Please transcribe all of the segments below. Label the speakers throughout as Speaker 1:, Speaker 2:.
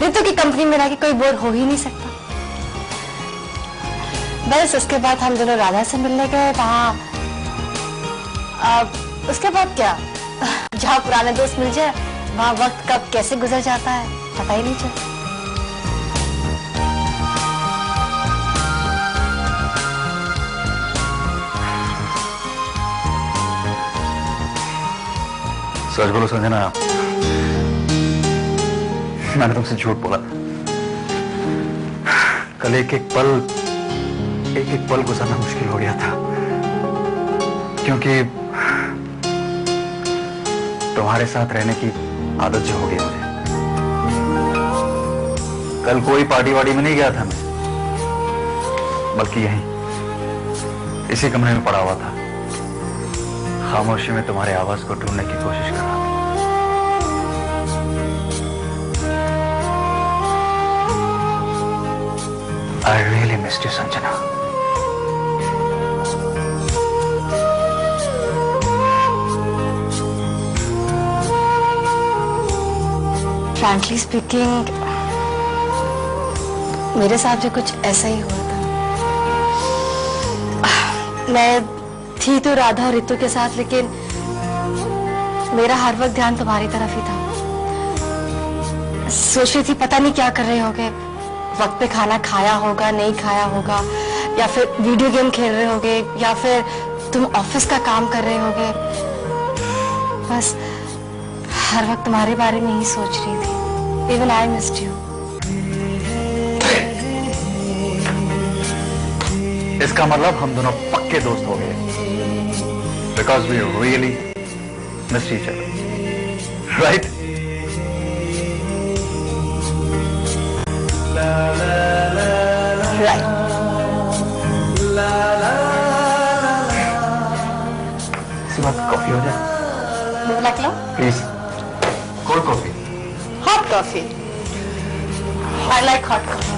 Speaker 1: रितु की कंपनी में रह के कोई बोर हो ही नहीं सकता। बस उसके बाद हम दोनों राधा से मिलने गए वहां। उसके बाद क्या, जहाँ पुराने दोस्त मिल जाए वहां वक्त कब कैसे गुजर जाता है पता ही नहीं चलता।
Speaker 2: सच बोलो संजना, मैंने तुमसे झूठ बोला। कल एक एक पल गुजरना मुश्किल हो गया था, क्योंकि तुम्हारे साथ रहने की आदत जो हो गई मुझे। कल कोई पार्टी वार्टी में नहीं गया था मैं, बल्कि यहीं इसी कमरे में पड़ा हुआ था, खामोशी में तुम्हारे आवाज को ढूंढने की कोशिश कर रहा था। I really missed you, Sanjana.
Speaker 1: Frankly speaking, मेरे साथ भी कुछ ऐसा ही हुआ था। मैं थी तो राधा और रितु के साथ, लेकिन मेरा हर वक्त ध्यान तुम्हारी तरफ ही था। सोच रही थी पता नहीं क्या कर रहे होगे, वक्त पे खाना खाया होगा नहीं खाया होगा, या फिर वीडियो गेम खेल रहे होगे, या फिर तुम ऑफिस का काम कर रहे होगे। बस हर वक्त तुम्हारे बारे में ही सोच रही थी। Even I missed you.
Speaker 2: इसका मतलब हम दोनों पक्के दोस्त हो गए, because we really missed each other, right?
Speaker 1: Right.
Speaker 2: इसी बात कॉफी हो जाए?
Speaker 1: Black low?
Speaker 2: Please, cold coffee.
Speaker 1: Hot coffee. I like hot coffee.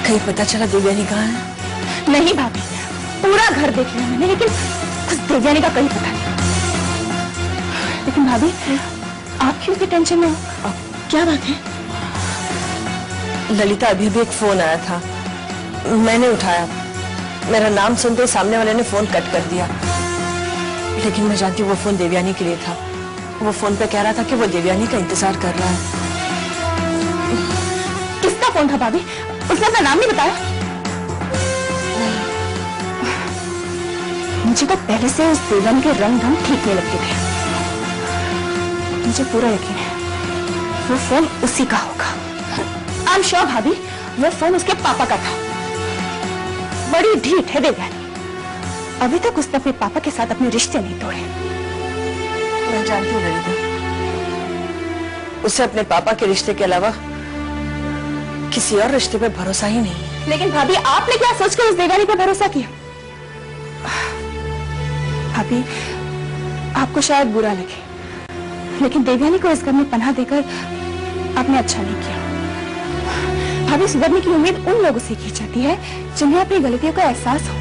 Speaker 3: कहीं पता चला देवयानी कहाँ है?
Speaker 1: नहीं भाभी, पूरा घर देख लिया मैंने, लेकिन कुछ देवयानी का कहीं पता नहीं। लेकिन भाभी, आप क्यों इतनी टेंशन में हो? क्या बात है?
Speaker 3: ललिता, अभी भी एक फोन आया था, मैंने उठाया। मेरा नाम सुनते सामने वाले ने फोन कट कर दिया, लेकिन मैं जानती हूँ वो फोन देवयानी के लिए था। वो फोन पे कह रहा था कि वो देवयानी का इंतजार कर रहा है।
Speaker 1: किसका फोन था भाभी? उसने अपना नाम नहीं बताया? मुझे तो पहले से उस देवयानी के रंग ढंग ठीक नहीं लगते थे। मुझे पूरा यकीन है वो फोन उसी का होगा। आई एम श्योर भाभी, वो फोन उसके पापा का था। बड़ी ढीठ है देवयानी, अभी तक उसने अपने पापा के साथ अपने रिश्ते नहीं तोड़े।
Speaker 3: मैं जानती हूँ ललिता, उसे अपने पापा के रिश्ते के अलावा किसी और रिश्ते पे भरोसा ही नहीं है।
Speaker 1: लेकिन भाभी, आपने क्या सोचकर उस देवयानी पे भरोसा किया? भाभी, आपको शायद बुरा लगे, लेकिन देवयानी को इस घर में पनाह देकर आपने अच्छा नहीं किया। भाभी, सुधरने की उम्मीद उन लोगों से की जाती है जिन्हें अपनी गलतियों का एहसास हो,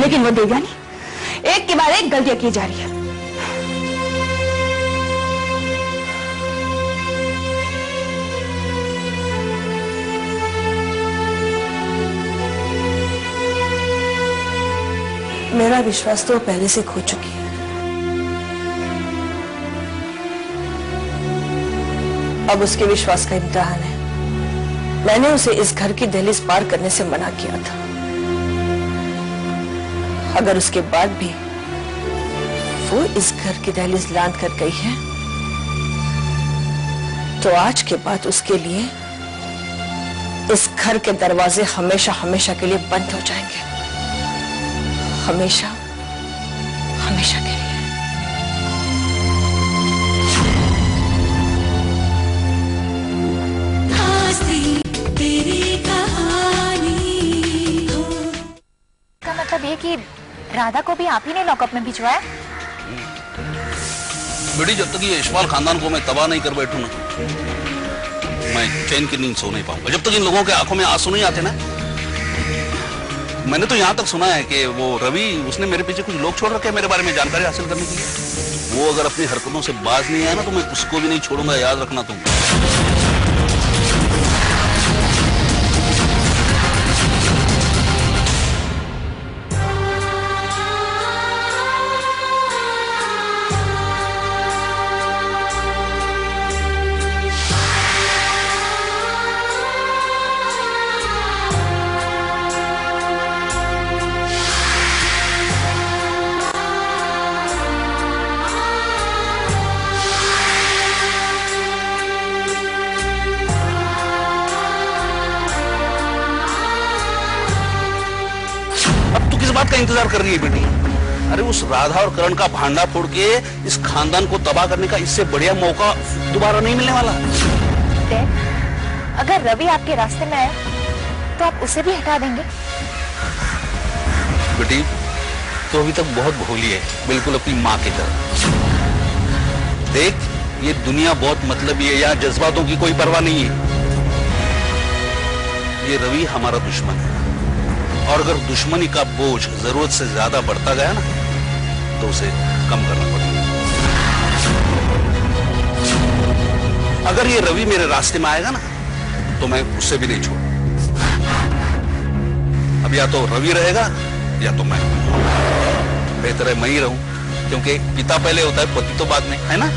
Speaker 1: लेकिन वो देवयानी एक के बाद एक गलतियां की जा रही है।
Speaker 3: मेरा विश्वास तो पहले से खो चुकी है। अब उसके विश्वास का इम्तिहान है। मैंने उसे इस घर की दहलीज पार करने से मना किया था। अगर उसके बाद भी वो इस घर की दहलीज लांघ कर गई है, तो आज के बाद उसके लिए इस घर के दरवाजे हमेशा हमेशा के लिए बंद हो जाएंगे। हमेशा हमेशा के लिए।
Speaker 1: का मतलब ये कि
Speaker 4: राधा को भी आप ही ने लॉकअप में भिजवाया?
Speaker 5: बेटी, जब तक ये यशपाल खानदान को मैं तबाह नहीं कर बैठूं ना, मैं चैन की नींद सो नहीं पाऊंगा। जब तक इन लोगों के आंखों में आंसू नहीं आते ना। मैंने तो यहां तक सुना है कि वो रवि, उसने मेरे पीछे कुछ लोग छोड़ रखे हैं मेरे बारे में जानकारी हासिल करने के लिए। वो अगर अपनी हरकतों से बाज नहीं आया ना, तो मैं उसको भी नहीं छोड़ूंगा, याद रखना तुम। बात का इंतजार कर रही है बेटी? अरे उस राधा और करण का भांडा फोड़ के इस खानदान को तबाह करने का इससे बढ़िया मौका दोबारा नहीं मिलने वाला।
Speaker 4: अगर रवि आपके रास्ते में आए तो आप उसे भी हटा देंगे?
Speaker 5: बेटी, तो अभी तक बहुत भोली है, बिल्कुल अपनी माँ की तरह। देख, ये दुनिया बहुत मतलबी है, यहाँ जज्बातों की कोई परवाह नहीं है। ये रवि हमारा दुश्मन है, और अगर दुश्मनी का बोझ जरूरत से ज्यादा बढ़ता गया ना, तो उसे कम करना पड़ेगा। अगर ये रवि मेरे रास्ते में आएगा ना, तो मैं उससे भी नहीं छोड़ूंगा। अब या तो रवि रहेगा या तो मैं। बेहतर है मैं ही रहूं, क्योंकि पिता पहले होता है, पति तो बाद में, है ना?